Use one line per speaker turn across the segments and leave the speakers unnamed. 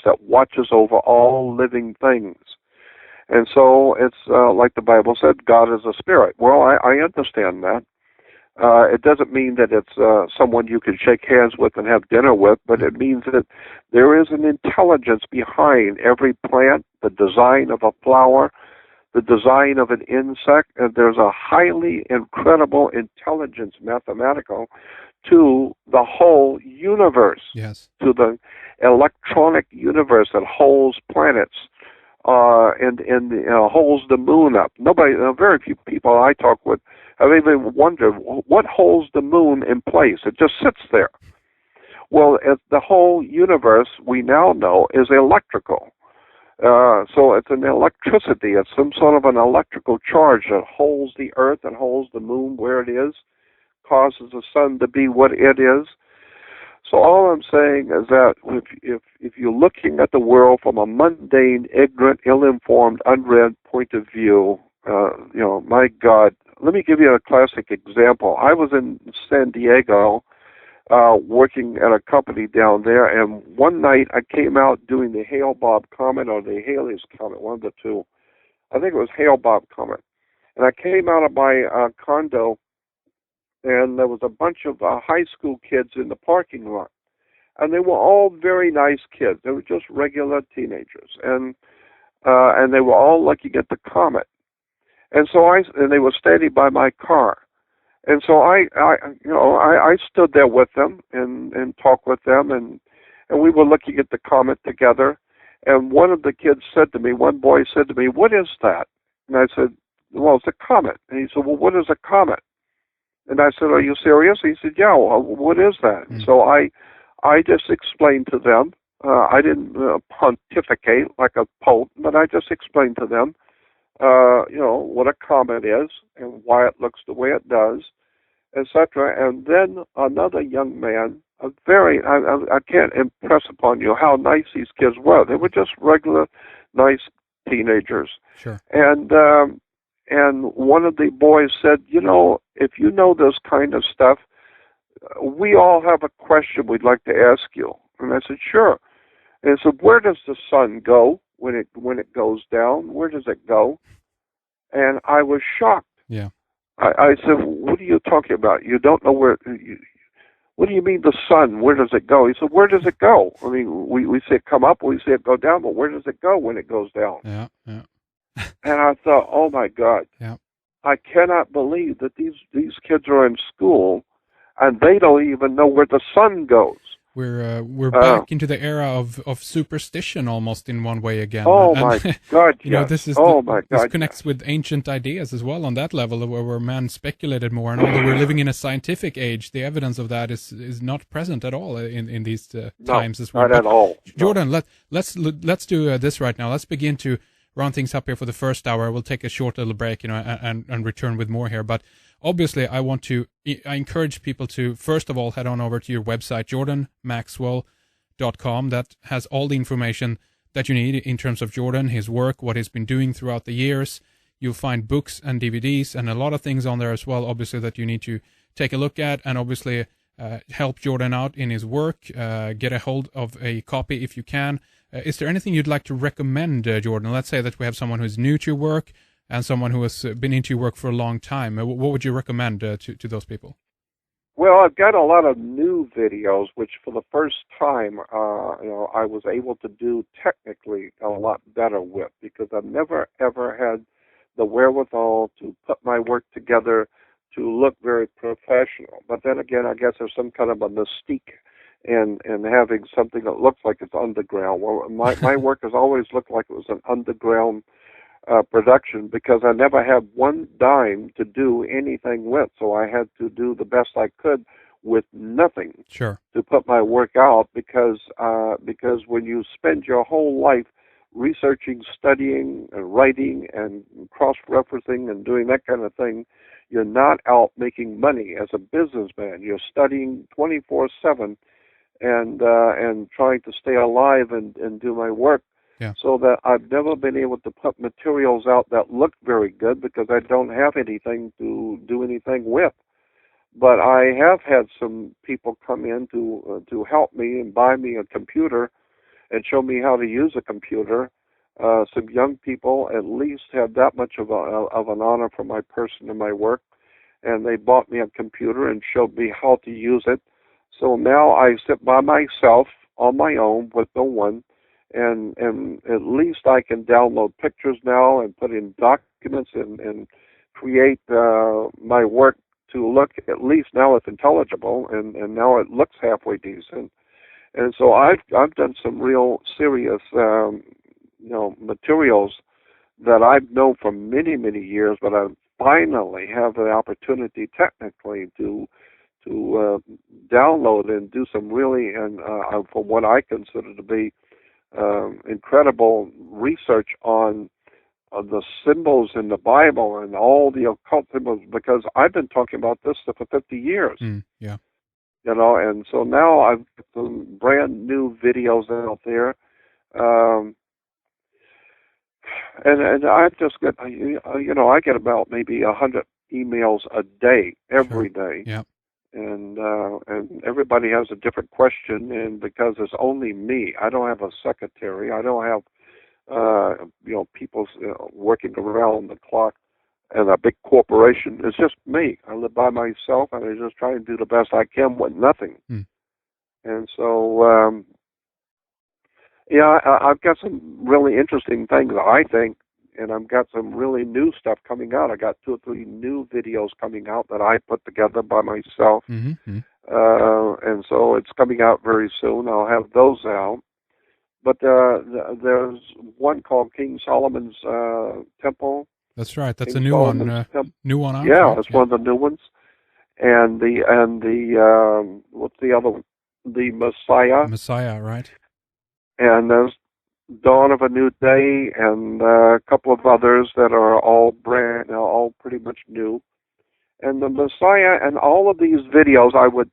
that watches over all living things. And so it's like the Bible said, God is a spirit. Well, I understand that. It doesn't mean that it's someone you can shake hands with and have dinner with, but it means that there is an intelligence behind every plant, the design of a flower, the design of an insect, and there's a highly incredible intelligence, mathematical, to the whole universe,
Yes.
to the electronic universe that holds planets, and holds the moon up. Very few people I talk with have even wondered what holds the moon in place. It just sits there. Well, the whole universe we now know is electrical. So it's an electricity. It's some sort of an electrical charge that holds the earth and holds the moon where it is, causes the sun to be what it is. So all I'm saying is that if you're looking at the world from a mundane, ignorant, ill-informed, unread point of view, my God, let me give you a classic example. I was in San Diego working at a company down there, and one night I came out doing the Hale-Bopp comet or the Halley's comet, one of the two. I think it was Hale-Bopp comet. And I came out of my condo, and there was a bunch of high school kids in the parking lot. And they were all very nice kids. They were just regular teenagers. And they were all looking at the comet. And they were standing by my car. And so I stood there with them and talked with them, and we were looking at the comet together. And one boy said to me, "What is that?" And I said, "Well, it's a comet." And he said, "Well, what is a comet?" And I said, "Are you serious?" He said, "Yeah, well, what is that?" Mm-hmm. So I just explained to them. I didn't pontificate like a pope, but I just explained to them, what a comet is and why it looks the way it does, etc. And then another young man, I can't impress upon you how nice these kids were. They were just regular, nice teenagers.
Sure.
And one of the boys said, if you know this kind of stuff, we all have a question we'd like to ask you. And I said, sure. And he said, where does the sun go when it goes down? Where does it go? And I was shocked.
Yeah.
I said, what are you talking about? You don't know where. What do you mean the sun? Where does it go? He said, where does it go? I mean, we see it come up, we see it go down, but where does it go when it goes down?
Yeah.
And I thought, oh my God.
Yeah.
I cannot believe that these kids are in school and they don't even know where the sun goes.
We're back into the era of superstition almost in one way again.
Oh my God!
This is this connects with ancient ideas as well on that level, where man speculated more. And although we're living in a scientific age, the evidence of that is not present at all in these times as well.
Not at all.
Jordan, let's do this right now. Let's begin to round things up here for the first hour. We'll take a short little break, and return with more here. But obviously, I encourage people to, first of all, head on over to your website, jordanmaxwell.com. That has all the information that you need in terms of Jordan, his work, what he's been doing throughout the years. You'll find books and DVDs and a lot of things on there as well, obviously, that you need to take a look at and obviously help Jordan out in his work. Get a hold of a copy if you can. Is there anything you'd like to recommend, Jordan? Let's say that we have someone who's new to your work and someone who has been into your work for a long time. What would you recommend to those people?
Well, I've got a lot of new videos, which for the first time, I was able to do technically a lot better with, because I've never, ever had the wherewithal to put my work together to look very professional. But then again, I guess there's some kind of a mystique in having something that looks like it's underground. Well, my work has always looked like it was an underground production, because I never had one dime to do anything with, so I had to do the best I could with nothing.
Sure.
To put my work out, because when you spend your whole life researching, studying, and writing, and cross-referencing, and doing that kind of thing, you're not out making money as a businessman. You're studying 24/7 and trying to stay alive and do my work.
Yeah.
So that I've never been able to put materials out that look very good, because I don't have anything to do anything with. But I have had some people come in to help me and buy me a computer and show me how to use a computer. Some young people at least had that much of an honor for my person and my work, and they bought me a computer and showed me how to use it. So now I sit by myself on my own with no one, and at least I can download pictures now and put in documents and create my work to look, at least now it's intelligible, and now it looks halfway decent. And so I've done some real serious materials that I've known for many, many years, but I finally have the opportunity technically to download and do some really, and from what I consider to be incredible research on the symbols in the Bible and all the occult symbols, because I've been talking about this stuff for 50 years.
Yeah.
And so now I've got some brand new videos out there. And I've just got, I get about maybe 100 emails a day, every day.
Yeah.
And everybody has a different question, and because it's only me, I don't have a secretary, I don't have people working around the clock and a big corporation. It's just me. I live by myself, and I just try to do the best I can with nothing. And so I've got some really interesting things, I think, and I've got some really new stuff coming out. I got 2 or 3 new videos coming out that I put together by myself. And so it's coming out very soon. I'll have those out. But there's one called King Solomon's Temple.
That's right. That's
King
a new
Solomon's
one. New one out.
Yeah, it's one of the new ones. And the what's the other one? The Messiah.
Messiah, right?
And there's Dawn of a New Day, and a couple of others that are all all pretty much new. And the Messiah and all of these videos, I would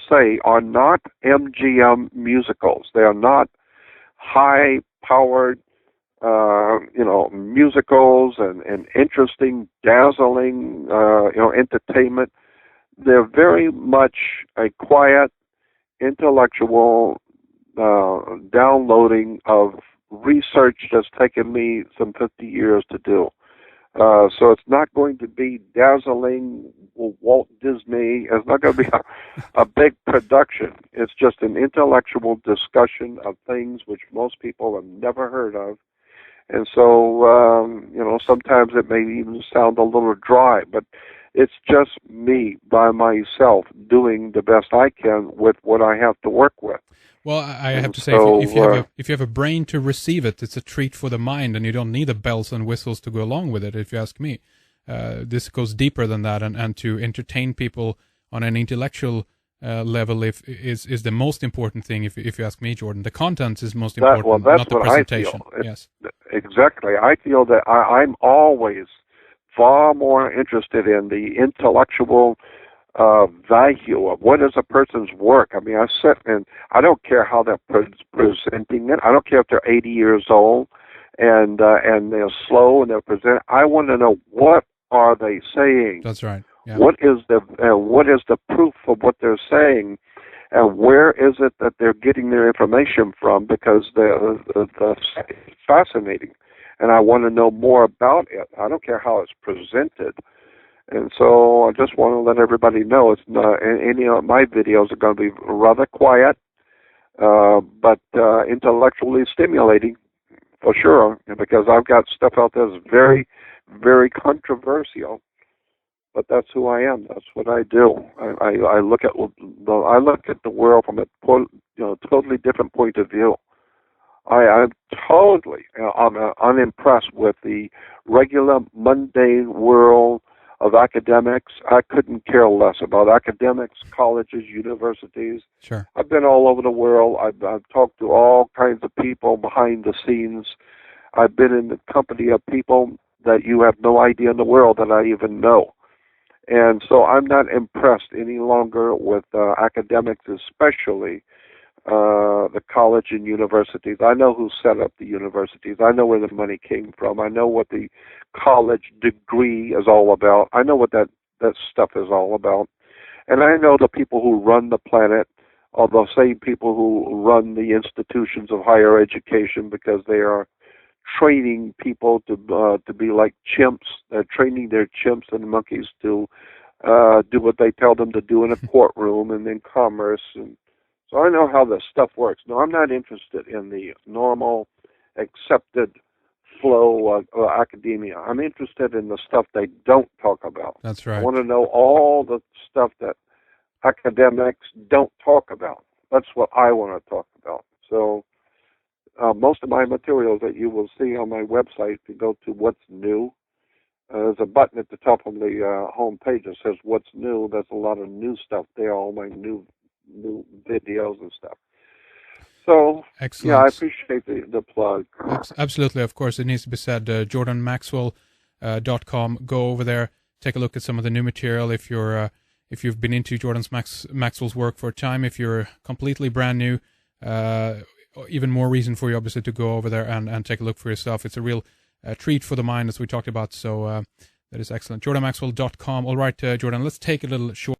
say, are not MGM musicals. They are not high-powered, musicals and interesting, dazzling, entertainment. They're very much a quiet, intellectual downloading of research that's taken me some 50 years to do. So it's not going to be dazzling Walt Disney. It's not going to be a big production. It's just an intellectual discussion of things which most people have never heard of. And so, sometimes it may even sound a little dry, but it's just me by myself doing the best I can with what I have to work with.
Well, I have to say, if you have a brain to receive it, it's a treat for the mind, and you don't need the bells and whistles to go along with it, if you ask me. This goes deeper than that, and to entertain people on an intellectual level is the most important thing, if you ask me, Jordan. The content is most important, not the presentation. Yes.
Exactly. I feel that I'm always far more interested in the intellectual value of what is a person's work. I mean, I sit and I don't care how they're presenting it. I don't care if they're 80 years old and they're slow and they're present. I want to know, what are they saying?
That's right. Yeah.
What is the proof of what they're saying, and where is it that they're getting their information from? Because it's fascinating, and I want to know more about it. I don't care how it's presented. And so I just want to let everybody know it's not, any of my videos are going to be rather quiet, but intellectually stimulating for sure, because I've got stuff out there that's very, very controversial. But that's who I am. That's what I do. I look at the world from a totally different point of view. I'm totally unimpressed with the regular mundane world of academics. I couldn't care less about academics, colleges, universities.
Sure.
I've been all over the world. I've talked to all kinds of people behind the scenes. I've been in the company of people that you have no idea in the world that I even know. And so I'm not impressed any longer with academics, especially the college and universities. I know who set up the universities. I know where the money came from. I know what the college degree is all about. I know what that stuff is all about. And I know the people who run the planet the same people who run the institutions of higher education, because they are training people to be like chimps. They're training their chimps and monkeys to do what they tell them to do in a courtroom and in commerce. And so I know how this stuff works. No, I'm not interested in the normal, accepted flow of academia. I'm interested in the stuff they don't talk about.
That's right.
I want to know all the stuff that academics don't talk about. That's what I want to talk about. So most of my materials that you will see on my website, if you go to What's New, there's a button at the top of the home page that says What's New. There's a lot of new stuff there, all my new videos and stuff. So,
excellent.
Yeah, I appreciate the plug.
Absolutely, of course, it needs to be said. JordanMaxwell.com. Go over there, take a look at some of the new material. If you've been into Maxwell's work for a time, if you're completely brand new, even more reason for you obviously to go over there and take a look for yourself. It's a real treat for the mind, as we talked about. So that is excellent. JordanMaxwell.com. All right, Jordan, let's take a little short